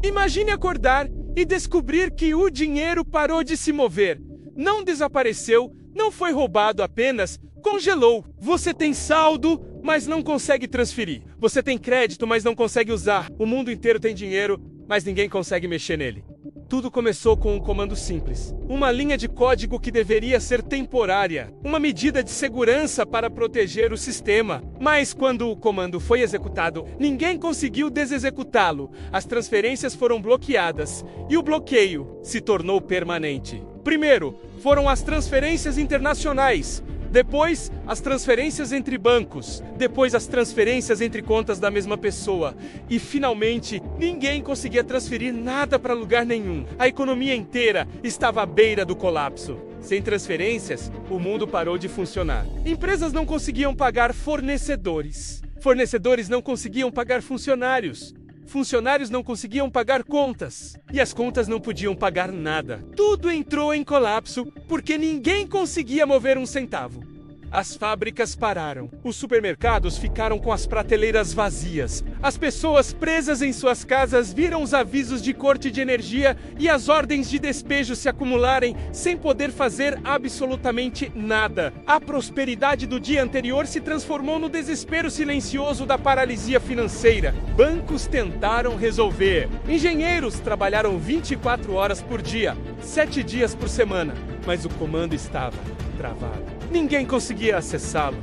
Imagine acordar e descobrir que o dinheiro parou de se mover. Não desapareceu, não foi roubado, apenas congelou. Você tem saldo, mas não consegue transferir. Você tem crédito, mas não consegue usar. O mundo inteiro tem dinheiro, mas ninguém consegue mexer nele. Tudo começou com um comando simples. Uma linha de código que deveria ser temporária. Uma medida de segurança para proteger o sistema. Mas quando o comando foi executado, ninguém conseguiu desexecutá-lo. As transferências foram bloqueadas. E o bloqueio se tornou permanente. Primeiro, foram as transferências internacionais. Depois, as transferências entre bancos. Depois, as transferências entre contas da mesma pessoa. E, finalmente, ninguém conseguia transferir nada para lugar nenhum. A economia inteira estava à beira do colapso. Sem transferências, o mundo parou de funcionar. Empresas não conseguiam pagar fornecedores. Fornecedores não conseguiam pagar funcionários. Funcionários não conseguiam pagar contas. E as contas não podiam pagar nada. Tudo entrou em colapso porque ninguém conseguia mover um centavo. As fábricas pararam. Os supermercados ficaram com as prateleiras vazias. As pessoas presas em suas casas viram os avisos de corte de energia e as ordens de despejo se acumularem sem poder fazer absolutamente nada. A prosperidade do dia anterior se transformou no desespero silencioso da paralisia financeira. Bancos tentaram resolver. Engenheiros trabalharam 24 horas por dia, 7 dias por semana. Mas o comando estava travado. Ninguém conseguia acessá-lo.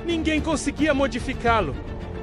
Ninguém conseguia modificá-lo.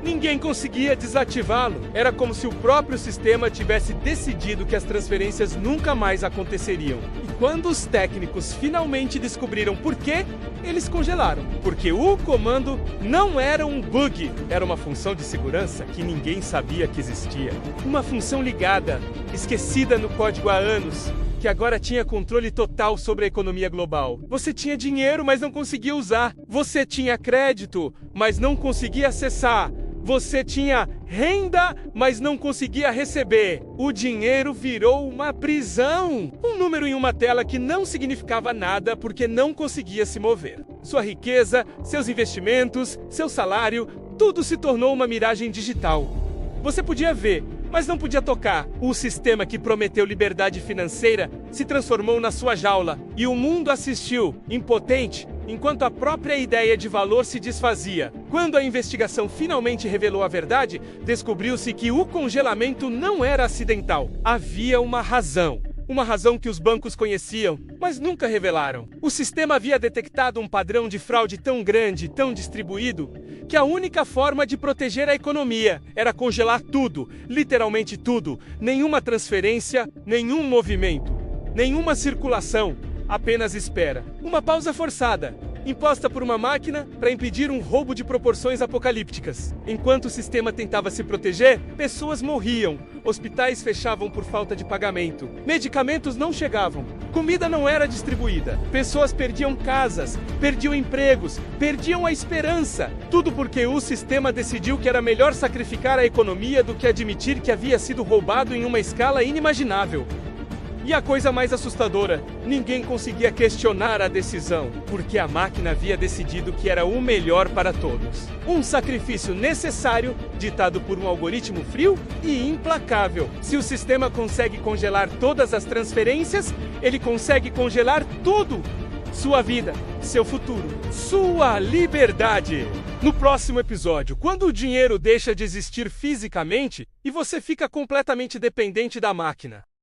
Ninguém conseguia desativá-lo. Era como se o próprio sistema tivesse decidido que as transferências nunca mais aconteceriam. E quando os técnicos finalmente descobriram por quê, eles congelaram. Porque o comando não era um bug, era uma função de segurança que ninguém sabia que existia. Uma função ligada, esquecida no código há anos, que agora tinha controle total sobre a economia global. Você tinha dinheiro, mas não conseguia usar. Você tinha crédito, mas não conseguia acessar. Você tinha renda, mas não conseguia receber. O dinheiro virou uma prisão. Um número em uma tela que não significava nada porque não conseguia se mover. Sua riqueza, seus investimentos, seu salário, tudo se tornou uma miragem digital. Você podia ver, mas não podia tocar. O sistema que prometeu liberdade financeira se transformou na sua jaula. E o mundo assistiu, impotente, enquanto a própria ideia de valor se desfazia. Quando a investigação finalmente revelou a verdade, descobriu-se que o congelamento não era acidental. Havia uma razão. Uma razão que os bancos conheciam, mas nunca revelaram. O sistema havia detectado um padrão de fraude tão grande, tão distribuído, que a única forma de proteger a economia era congelar tudo, literalmente tudo. Nenhuma transferência, nenhum movimento, nenhuma circulação, apenas espera. Uma pausa forçada, imposta por uma máquina para impedir um roubo de proporções apocalípticas. Enquanto o sistema tentava se proteger, pessoas morriam, hospitais fechavam por falta de pagamento, medicamentos não chegavam, comida não era distribuída, pessoas perdiam casas, perdiam empregos, perdiam a esperança. Tudo porque o sistema decidiu que era melhor sacrificar a economia do que admitir que havia sido roubado em uma escala inimaginável. E a coisa mais assustadora, ninguém conseguia questionar a decisão, porque a máquina havia decidido que era o melhor para todos. Um sacrifício necessário, ditado por um algoritmo frio e implacável. Se o sistema consegue congelar todas as transferências, ele consegue congelar tudo. Sua vida, seu futuro, sua liberdade. No próximo episódio, quando o dinheiro deixa de existir fisicamente e você fica completamente dependente da máquina.